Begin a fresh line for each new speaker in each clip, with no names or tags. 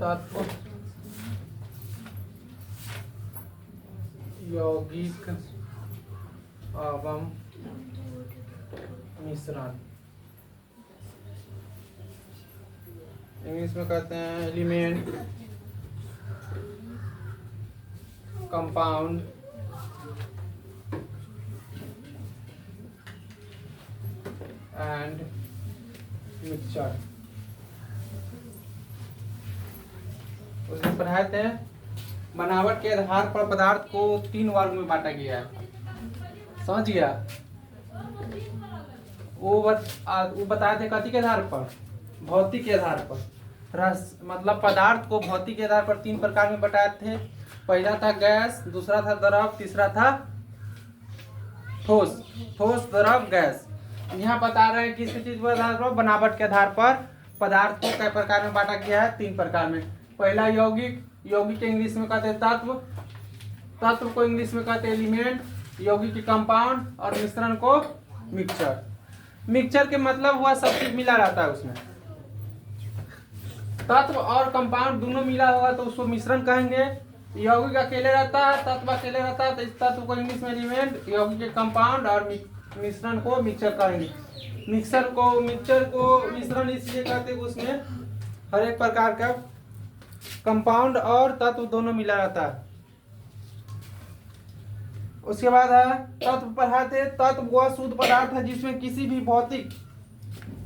तत्व यौगिक एवं मिश्रण, इंग्लिश में कहते हैं एलिमेंट, कंपाउंड एंड मिक्सचर। उसमें पढ़ाए थे बनावट के आधार पर पदार्थ को 3 वर्ग में बांटा गया है, समझ गया। वो बताए थे कथी के आधार पर, भौतिक के आधार पर। रस मतलब पदार्थ को भौतिक के आधार पर 3 प्रकार में बताए थे। पहला था गैस, दूसरा था द्रव, तीसरा था ठोस। ठोस, द्रव, गैस। यहाँ बता रहे हैं किसी चीज के आधार पर, बनावट के आधार पर पदार्थ को कई प्रकार में बांटा गया है, 3 प्रकार में। पहला यौगिक, यौगिक इंग्लिश में कहते हैं तत्व, तत्व को इंग्लिश में कहते हैं एलिमेंट, यौगिक के कंपाउंड और मिश्रण को मिक्सचर। मिक्सचर के मतलब हुआ सब चीज मिला रहता है उसमें। तत्व और कंपाउंड दोनों मिला होगा तो उसको मिश्रण कहेंगे। यौगिक अकेले रहता है, तत्व अकेले रहता है तो इस तत्व को इंग्लिश में एलिमेंट, यौगिक के कंपाउंड और मिश्रण को मिक्सचर कहेंगे। मिक्सचर को मिश्रण इसलिए कहते हैं उसमें हर एक प्रकार का कंपाउंड और तत्व दोनों मिला रहता है। उसके बाद है तत्व पढ़ाते। तत्व वह शुद्ध पदार्थ है जिसमें किसी भी भौतिक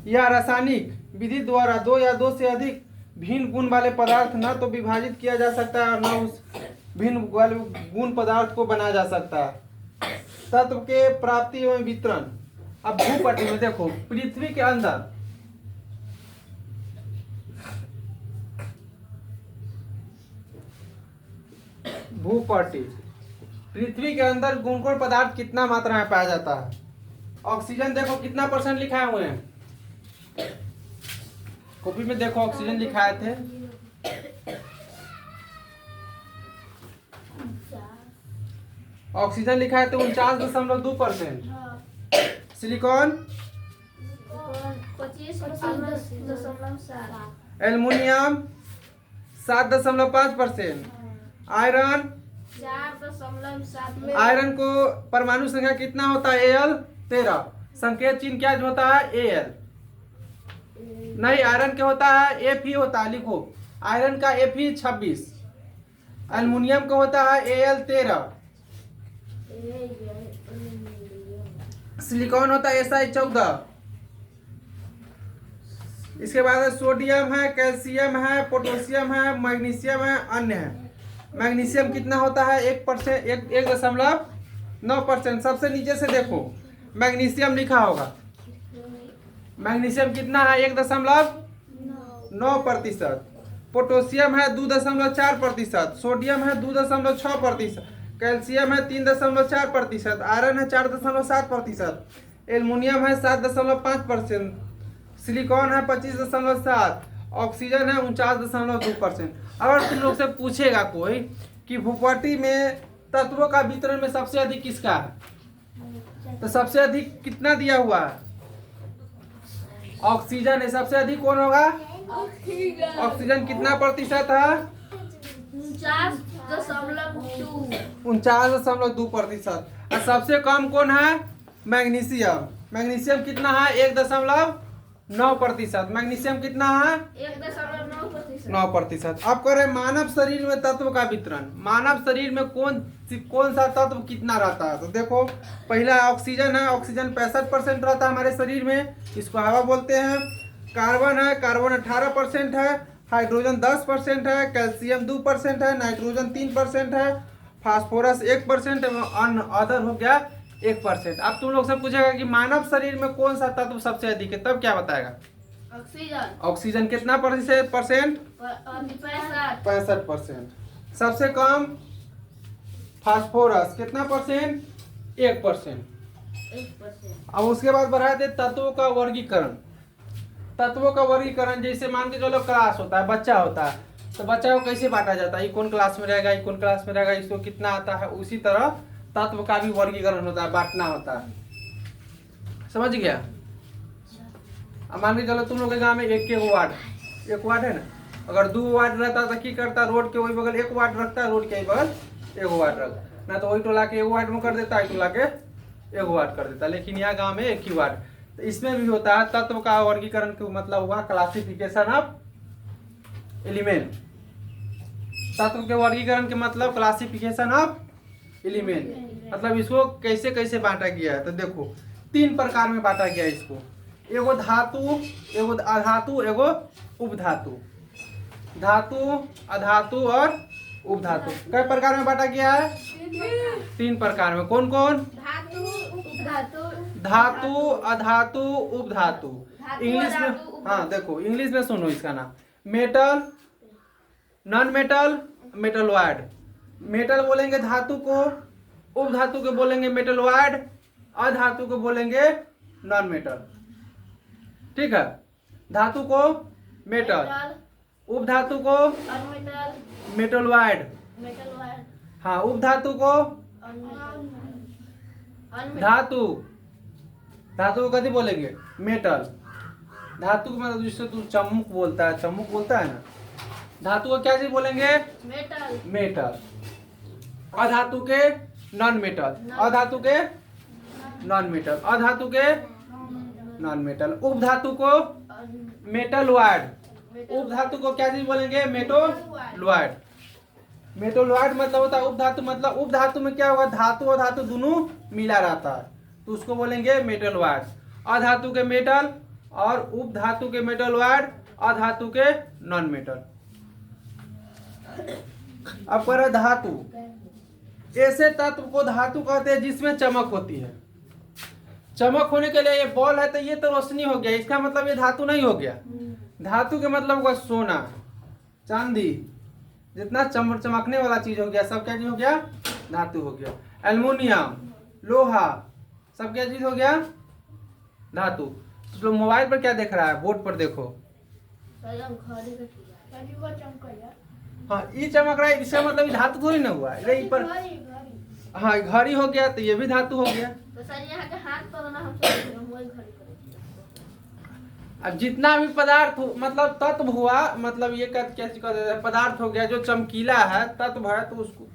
या रासायनिक विधि द्वारा 2 या 2 से अधिक भिन्न गुण वाले पदार्थ न तो विभाजित किया जा सकता है और न उस भिन्न वाले गुण पदार्थ को बनाया जा सकता है। तत्व के प्राप्ति एवं वितरण। अब भूपटल में देखो, पृथ्वी के अंदर भूपटल, पृथ्वी के अंदर गुणकोण पदार्थ कितना मात्रा में पाया जाता है। ऑक्सीजन देखो कितना % लिखाए हुए हैं, कॉपी में देखो ऑक्सीजन लिखाए थे। ऑक्सीजन लिखा है तो 49.2%। सिलिकॉन 25.7। एल्युमिनियम 7.5%। आयरन 4.7। आयरन को परमाणु संख्या कितना होता है, Al13। संकेत चिन्ह क्या होता है, Al। नहीं, आयरन क्या होता है, Fe होता है, लिखो आयरन का Fe 26। एल्युमिनियम का होता है Al13। सिलिकॉन होता है Si14। इसके बाद सोडियम है, कैल्शियम है, पोटेशियम है, मैग्नीशियम है, अन्य है। मैग्नीशियम कितना होता है, 1.9%। सबसे नीचे से देखो मैग्नीशियम लिखा होगा, मैग्नीशियम कितना है, 1.9%। पोटेशियम है 2.4%। सोडियम है 2.6%। कैल्शियम है 3.4%। आयरन है 4.7%। एल्युमिनियम है 7.5%। सिलिकॉन है 25.7। ऑक्सीजन है 49.2%। अगर तुम लोग से पूछेगा कोई कि भूपटल में तत्वों का वितरण में सबसे अधिक किसका है, तो सबसे अधिक कितना दिया हुआ है, ऑक्सीजन है। सबसे अधिक कौन होगा, ऑक्सीजन कितना प्रतिशत है, 49.2%। और सबसे कम कौन है, मैग्नीशियम। मैग्नीशियम कितना है, 1.9%। मैग्नीशियम कितना है, 1.9%। अब करें मानव शरीर में तत्व का वितरण। मानव शरीर में कौन सा तत्व कितना रहता है, तो देखो पहला ऑक्सीजन है। ऑक्सीजन 65% रहता है हमारे शरीर में, इसको हवा बोलते हैं। कार्बन है, कार्बन 18% है। हाइड्रोजन 10% है। कैल्शियम 2% है। नाइट्रोजन 3% है। फास्फोरस 1% है। अदर हो गया 1%। अब तुम लोग से पूछेगा कि मानव शरीर में कौन सा तत्व सबसे अधिक है, तब क्या बताएगा,
ऑक्सीजन।
ऑक्सीजन कितना %? 65%। सबसे कम फास्फोरस कितना %? 1%। अब उसके बाद बढ़ाए थे तत्वों का वर्गीकरण। तत्वों का वर्गीकरण जैसे मान के चलो क्लास होता है, बच्चा होता है, तो बच्चा को कैसे बांटा जाता है, ये कौन क्लास में रहेगा, ये कौन क्लास में रहेगा, इसको कितना आता है। उसी तरह तत्व का भी वर्गीकरण होता है, बांटना होता है। समझ गया। अब मान के चलो तुम लोग के गाँव में एक वार्ड है ना, अगर 2 वाट रहता तो की करता, रोड के वही बगल 1 वाट रखता, रोड के वही बगल 1 वाट रख, ना तो वही टोला के 1 वाट में कर देता, टोला के 1 वाट कर देता। लेकिन यहाँ गांव में 1 ही वाट। तो इसमें भी होता है तत्व का वर्गीकरण का मतलब हुआ क्लासिफिकेशन ऑफ एलिमेंट। तत्व के वर्गीकरण के मतलब क्लासिफिकेशन ऑफ एलिमेंट, मतलब इसको कैसे कैसे बांटा गया है। तो देखो 3 प्रकार में बांटा गया है इसको, एगो धातु, एगो अधातु, एगो उपधातु। धातु, अधातु और उपधातु कई प्रकार में बांटा गया है? 3 प्रकार में। कौन कौन? धातु, अधातु, उपधातु। इंग्लिश में, हाँ देखो इंग्लिश में सुनो इसका नाम, metal, non metal, metalloid. Metal बोलेंगे धातु को, उपधातु को बोलेंगे मेटलॉइड, अधातु को बोलेंगे नॉन मेटल। ठीक है, धातु को मेटल, उपधातु को मेटलॉइड, हाँ उपधातु को धातु, धातु को कभी बोलेंगे मेटल। धातु को मतलब जिससे तू चम्मुक बोलता है, चम्मुक बोलता है ना, धातु को क्या चीज बोलेंगे? Metal, metal. अधातु के नॉन मेटल, अधातु के नॉन मेटल, अधातु के नॉन मेटल। उपधातु को मेटलॉइड, उपधातु को क्या चीज बोलेंगे? मेटलॉइड। मेटलॉइड मतलब होता है उपधातु, मतलब उपधातु में क्या होगा? धातु और धातु दोनों मिला रहता है, तो उसको बोलेंगे मेटलॉइड। अधातु के मेटल और उपधातु के मेटलॉइड, अधातु के नॉन मेटल। अब कर धातु, ऐसे तत्व को धातु कहते हैं जिसमें चमक होती है। चमक होने के लिए ये बॉल है तो ये तो रोशनी हो गया, इसका मतलब ये धातु नहीं हो गया। धातु के मतलब होगा सोना, चांदी, जितना चमकने वाला चीज हो गया सब क्या चीज हो गया? धातु हो गया। एल्युमिनियम, लोहा, सब क्या चीज हो गया? धातु। तो मोबाइल पर क्या देख रहा है? बोर्ड पर देखो, हाँ ये चमक रहा है, इसका मतलब धातु थोड़ी ना हुआ है पर, हाँ घड़ी हो गया तो ये भी धातु हो गया। अब जितना भी पदार्थ मतलब तत्व हुआ, मतलब ये क्या चीज कहते हैं? पदार्थ हो गया जो चमकीला है, तत्व है, तो उसको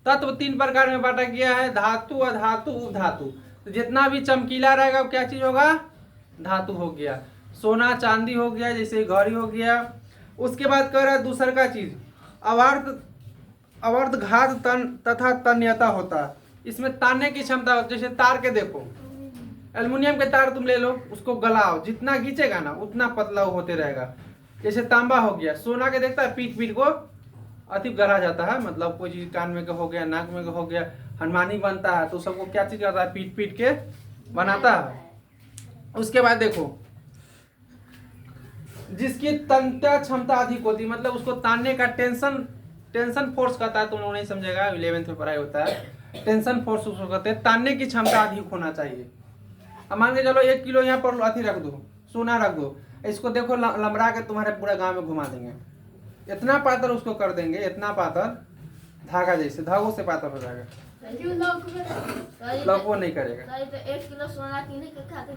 तत्व 3 प्रकार में बांटा गया है, धातु, अधातु, उपधातु। तो जितना भी चमकीला रहेगा वो क्या चीज होगा? धातु हो गया। सोना चांदी हो गया, जैसे घड़ी हो गया। उसके बाद कह रहा है दूसरा का चीज अवर्ध, अवर्ध घात तन तथा तन्यता होता है। इसमें तानने की क्षमता, जैसे तार के देखो, एल्युमिनियम के तार तुम ले लो, उसको गलाओ, जितना खींचेगा ना उतना पतला होते रहेगा। जैसे तांबा हो गया, सोना के देखता है पीट पीट को अति गला जाता है, मतलब कोई चीज कान में का हो गया, नाक में का हो गया, हनुमानी बनता है, तो सबको क्या चीज करता है? पीट पीट के बनाता है। उसके बाद देखो जिसकी तन्यता क्षमता अधिक होती है, मतलब उसको तानने का टेंशन फोर्स कहता है, तुम लोग नहीं समझेगा, 11th में पढ़ाई होता है। टेंशन फोर्स उसको कहते हैं, तानने की क्षमता अधिक होना चाहिए। अब मान के चलो 1 किलो यहाँ पर अथी रख दो, सोना रख दो, इसको देखो लमड़ा के तुम्हारे पूरा गांव में घुमा देंगे, इतना पातर उसको कर देंगे, इतना पातर धागा जैसे, धागों से पातर हो जाएगा, लोग वो नहीं करेगा।
1 किलो सोना किने के खातिर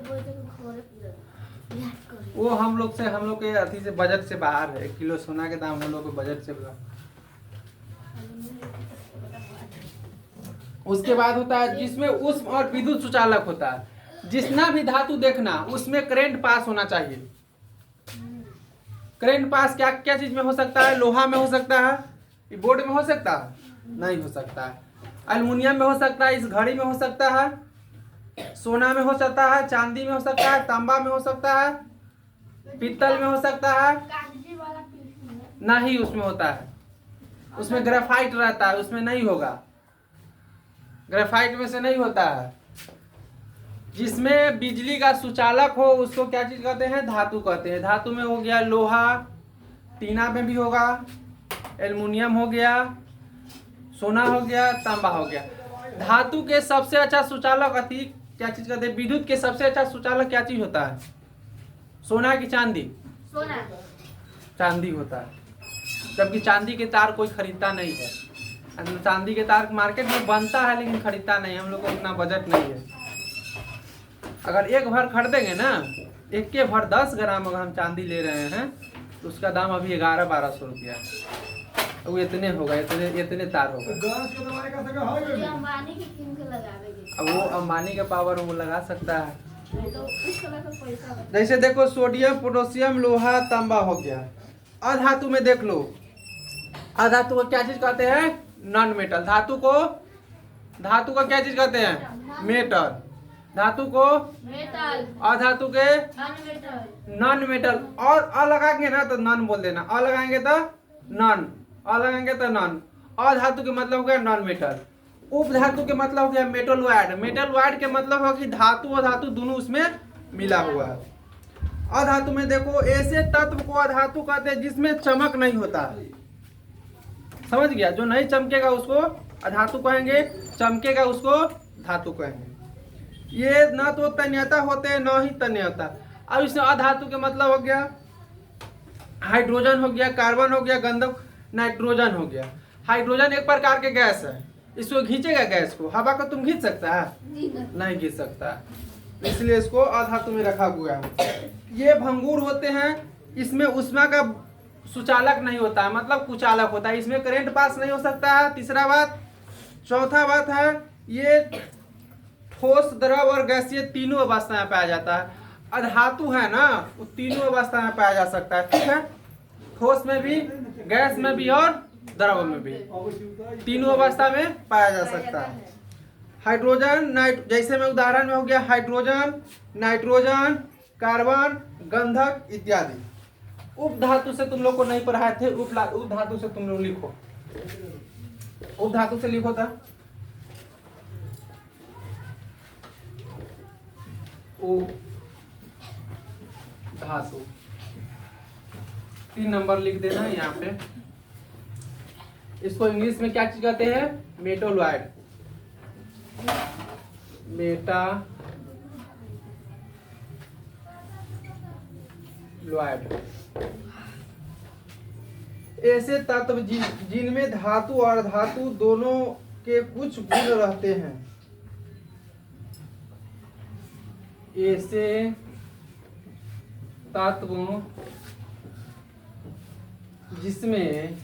वो हम लोग के अथी से बजट से बाहर है। 1 किलो सोना के दाम हम लोग के बजट से बाहर। उसके बाद होता है जिसमें उष्म और विद्युत सुचालक होता है। जितना भी धातु देखना उसमें करंट पास होना चाहिए। करंट पास क्या क्या चीज में हो सकता है? लोहा में हो सकता है, बोर्ड में हो सकता है, नहीं हो सकता है। एल्युमिनियम में हो सकता है, इस घड़ी में हो सकता है, सोना में हो सकता है, चांदी में हो सकता है, तांबा में हो सकता है, पीतल में हो सकता है, नहीं उसमें होता है, उसमें ग्रेफाइट रहता है, उसमें नहीं होगा, ग्रेफाइट में से नहीं होता है। जिसमें बिजली का सुचालक हो उसको क्या चीज कहते हैं? धातु कहते हैं। धातु में हो गया लोहा, टीना में भी होगा, एल्युमिनियम हो गया, सोना हो गया, तांबा हो गया। धातु के सबसे अच्छा सुचालक अति क्या चीज कहते हैं? विद्युत के सबसे अच्छा सुचालक क्या चीज होता है? सोना की चांदी?
सोना,
चांदी होता है, जबकि चांदी के तार कोई खरीदता नहीं है। चांदी के तार मार्केट में बनता है लेकिन खरीदता नहीं, हम लोग को उतना बजट नहीं है। अगर एक भर खरीदेंगे ना, एक के भर 10 ग्राम अगर हम चांदी ले रहे हैं तो उसका दाम अभी 1100-1200 रुपया है। वो इतने होगा, इतने तार होगा।
ये अंबानी की कीम के लगावेगी।
अब वो अंबानी के पावर वो लगा सकता है।
नहीं तो उस तरह का पैसा बचा।
जैसे देखो सोडियम, पोटेशियम, लोहा, तांबा हो गया। अधातु में देख लो, अधातु को क्या चीज कहते हैं? Non metal. धातु को क्या चीज कहते हैं? मेटल। धातु को
मेटल,
अधातु के
अनमेटल।
Non metal. और अ लगाएंगे ना तो नॉन बोल देना, अ लगाएंगे तो नॉन, अ लगाएंगे तो नॉन। अधातु के मतलब हो गया नॉन मेटल। उपधातु के मतलब हो गया मेटलॉइड। मेटलॉइड के मतलब हो कि धातु और धातु दोनों उसमें मिला हुआ है। अधातु में देखो ऐसे तत्व को अधातु कहते हैं जिसमें चमक नहीं होता। समझ गया? जो नहीं चमकेगा उसको अधातु कहेंगे, चमकेगा उसको धातु कहेंगे। ये न तो तन्यता होते हैं न ही तन्यता। अब इसमें अधातु के मतलब हो गया हाइड्रोजन हो गया, कार्बन हो गया, गंधक, नाइट्रोजन हो गया। हाइड्रोजन एक प्रकार के गैस है, इसको खींचेगा गैस को, हवा को तुम खींच सकता है? नहीं खींच सकता, इसलिए इसको अधातु में रखा हुआ है। ये भंगुर होते हैं, इसमें उष्मा का सुचालक नहीं होता है, मतलब कुचालक होता है, इसमें करंट पास नहीं हो सकता है। तीसरा बात। चौथा बात है ये ठोस, द्रव और गैसीय तीनों अवस्था में पाया जाता है। अधातु है ना, वो तीनों अवस्था में पाया जा सकता है। ठीक है? ठोस में भी, गैस में भी और द्रव में भी, तीनों अवस्था में पाया जा सकता है। हाइड्रोजन, जैसे में उदाहरण में हो गया हाइड्रोजन, नाइट्रोजन, कार्बन, गंधक इत्यादि। उपधातु से तुम लोग को नहीं पढ़ाए थे, उपधातु से तुम लोग लिखो, उपधातु से लिखो था धातु 3 नंबर लिख देना यहाँ पे। इसको इंग्लिश में क्या चीज कहते हैं? मेटलॉइड। मेटालॉइड ऐसे तत्व जिनमें धातु और धातु दोनों के कुछ गुण रहते हैं। ऐसे तत्वों जिसमें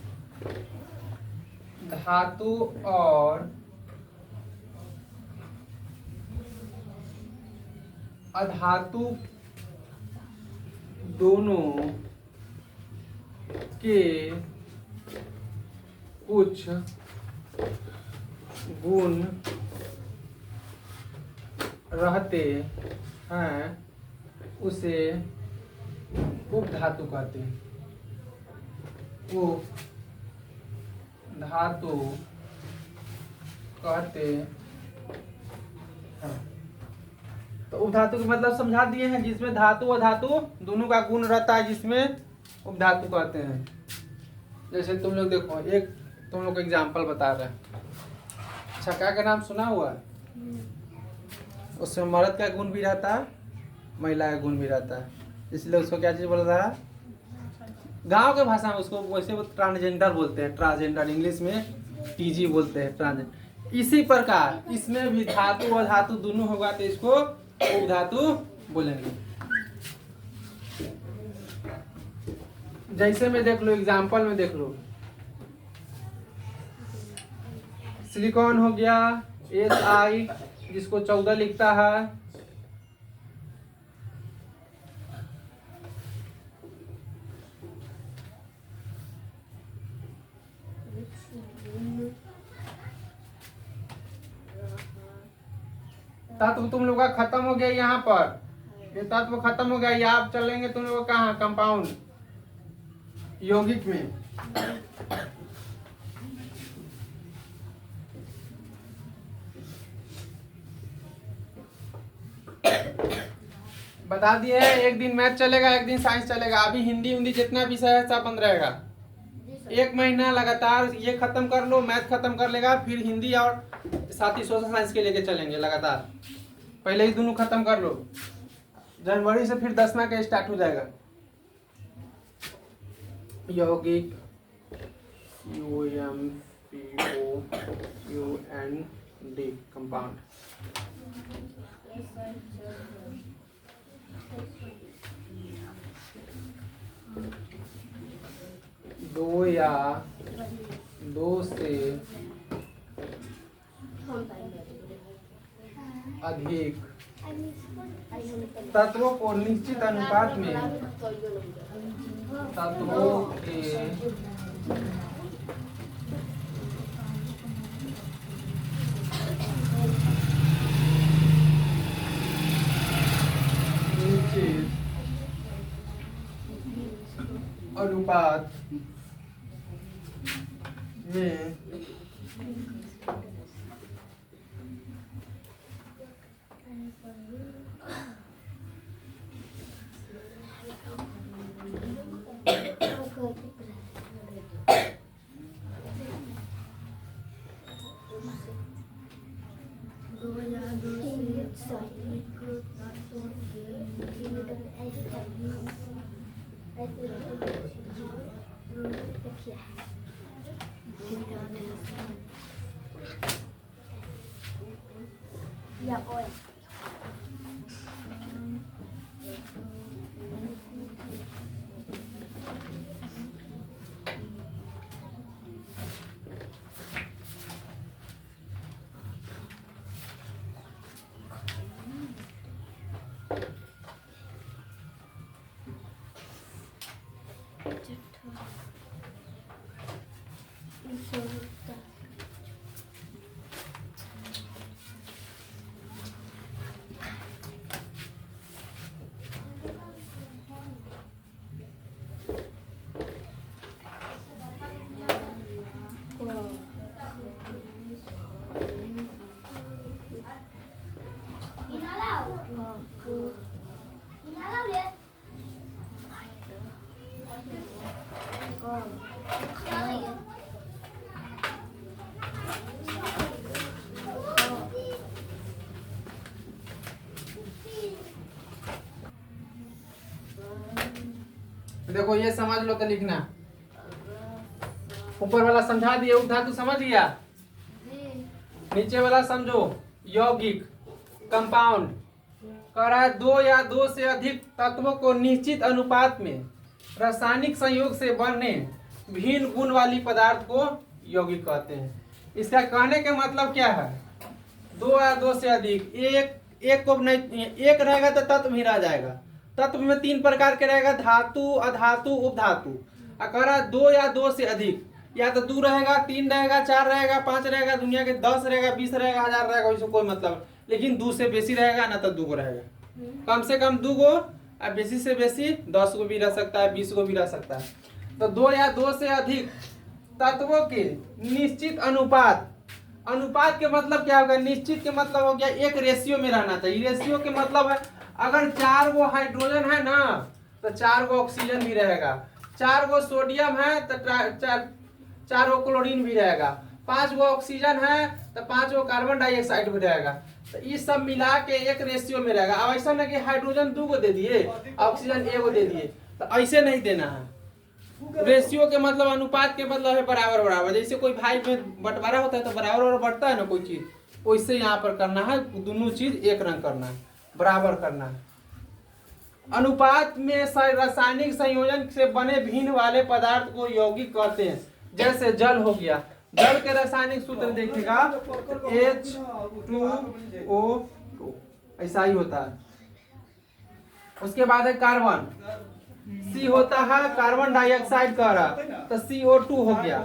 धातु और अधातु दोनों के कुछ गुण रहते हैं, उसे उपधातु कहते हैं। उपधातु कहते हैं। तो उपधातु का मतलब समझा दिए हैं, जिसमें धातु और धातु दोनों का गुण रहता है, जिसमें उपधातु कहते हैं। जैसे तुम लोग देखो, एक तुम लोग को एग्जाम्पल बता रहे हैं। छक्का का नाम सुना हुआ है? उसमें मर्द का गुण भी रहता है, महिला का गुण भी रहता है, इसलिए उसको क्या चीज बोल रहा है? गांव के भाषा में उसको वैसे वो ट्रांसजेंडर बोलते हैं, ट्रांसजेंडर, इंग्लिश में टीजी बोलते हैं, ट्रांसजेंडर। इसी प्रकार इसमें भी धातु और धातु दोनों होगा तो इसको उपधातु बोलेंगे। जैसे में देख लो, एग्जाम्पल में देख लो, सिलिकॉन हो गया Si, जिसको 14 लिखता है। तत्व तुम लोग का खत्म हो गया यहाँ पर, ये तत्व खत्म हो गया। ये आप चलेंगे तुम लोग कहाँ? कंपाउंड, यौगिक में। बता दिए, एक दिन मैथ चलेगा, एक दिन साइंस चलेगा। अभी हिंदी जितना विषय है सब बंद रहेगा। 1 महीना लगातार ये खत्म कर लो, मैथ खत्म कर लेगा, फिर हिंदी और साथ ही सोशल साइंस के लेके चलेंगे लगातार। पहले ही दोनों खत्म कर लो, जनवरी से फिर 10वां का स्टार्ट हो जाएगा। यौगिक, UMPOUND, कंपाउंड। दो या दो से अधिक तत्वों को निश्चित अनुपात में तत्वों के निश्चित अनुपात में
Dạ ôi.
देखो ये समझ लो तो लिखना। ऊपर वाला समझा दिए, धातु समझ लिया। नीचे वाला समझो, यौगिक कंपाउंड कह रहा है दो या दो से अधिक तत्वों को निश्चित अनुपात में रासायनिक संयोग से बनने भिन्न गुण वाली पदार्थ को यौगिक कहते हैं। इसका कहने का मतलब क्या है? दो या दो से अधिक, एक को नहीं, एक रहेगा तो तत्व भी रह जाएगा। तत्व में तीन प्रकार के रहेगा, धातु, अधातु, उपधातु। अगर दो या दो से अधिक, या तो दो रहेगा, तीन रहेगा, चार रहेगा, पांच रहेगा, दुनिया के 10 रहेगा, 20 रहेगा, 1000 रहेगा, उससे कोई मतलब। लेकिन दो से बेसी रहेगा ना तो दो को रहेगा। कम से कम दो को, और बेसी से बेसी 10 को भी रह सकता है, 20 को भी रह सकता है। तो दो या दो से अधिक तत्वों के निश्चित अनुपात, अनुपात के मतलब क्या होगा? निश्चित के मतलब हो गया एक रेशियो में रहना चाहिए। रेशियो के मतलब है अगर 4 गो हाइड्रोजन है ना तो 4 गो ऑक्सीजन भी रहेगा, 4 गो सोडियम है तो 4 गो क्लोरीन भी रहेगा, 5 गो ऑक्सीजन है तो 5 गो कार्बन डाइऑक्साइड भी रहेगा। तो ये सब मिला के एक रेशियो में रहेगा। अब ऐसा ना कि हाइड्रोजन 2 को दे दिए, ऑक्सीजन 1 को दे दिए, तो ऐसे नहीं देना है। रेशियो के मतलब, अनुपात के मतलब है बराबर बराबर। जैसे कोई भाई में बंटवारा होता है तो बराबर बराबर बढ़ता है ना कोई चीज, वैसे यहाँ पर करना है। दोनों चीज एक रंग करना है, बराबर करना है। अनुपात में रासायनिक संयोजन से बने भिन्न वाले पदार्थ को यौगिक कहते हैं। जैसे जल हो गया, जल के रासायनिक सूत्र देखिएगा H2O2, ऐसा ही होता है। उसके बाद है कार्बन, C होता है कार्बन डाइऑक्साइड कह रहा, तो CO2 हो गया।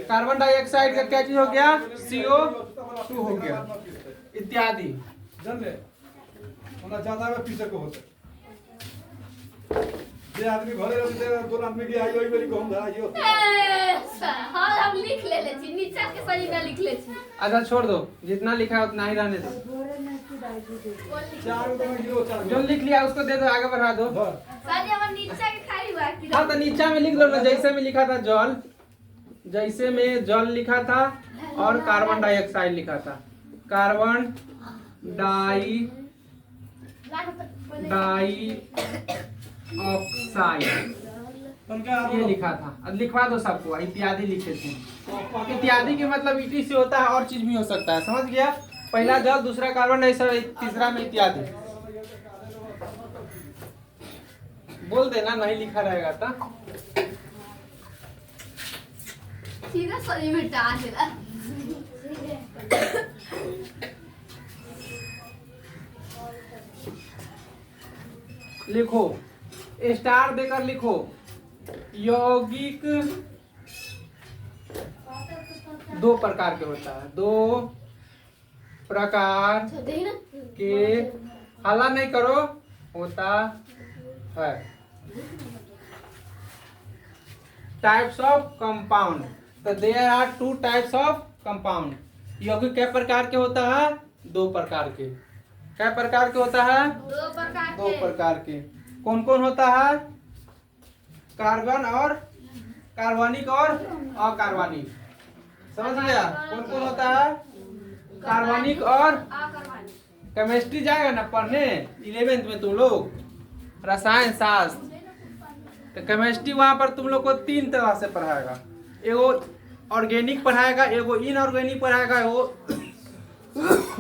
कार्बन डाइऑक्साइड का क्या चीज हो गया? CO2 हो गया, इत्यादि।
पीछे को होते जे आदमी घरे रहते दोन आदमी के आई ओई बेरी कहम धा आइयो
हां हम लिख ले छी, नीचे के सही में लिख ले छी।
अच्छा छोड़ दो, जितना लिखा है उतना ही रहने दो।
चार तो मैं गिरो चार
जो लिख लिया उसको दे दो, आगे बढ़ा दो।
सर हम नीचे के खाली बाकी
हाँ तो नीचे में लिख लो ना, जैसे में लिखा था जल, जैसे में जल लिखा था और कार्बन डाइऑक्साइड लिखा था। कार्बन डाइऑक्साइड ये लिखा था। अब लिखवा दो सबको, इत्यादि लिखे थे। इत्यादि के मतलब इटी से होता है, और चीज भी हो सकता है, समझ गया? पहला जल, दूसरा कार्बन डाइऑक्साइड, तीसरा में इत्यादि। बोल देना नहीं लिखा रहेगा तो।
सीधा शरीर में डाल देला।
लिखो, स्टार देकर लिखो। यौगिक दो प्रकार के होता है, दो प्रकार के, हल्ला नहीं करो, होता है। टाइप्स ऑफ कंपाउंड, तो there are two types of compound. यौगिक कै प्रकार के होता है? दो प्रकार के। कै प्रकार के होता है?
दो प्रकार
दो
के।
प्रकार के। कौन कौन होता है? कार्बन और कार्बनिक और अकार्बनिक। समझ गया? कौन कौन होता है? कार्बनिक और
अकार्बनिक।
केमिस्ट्री जाएगा ना पढ़ने 11th में तुम लोग, रसायन शास्त्र, तो केमिस्ट्री वहाँ पर तुम लोग को 3 तरह से पढ़ाएगा। एगो ऑर्गेनिक पढ़ाएगा, एगो इनऑर्गेनिक पढ़ाएगा, एगो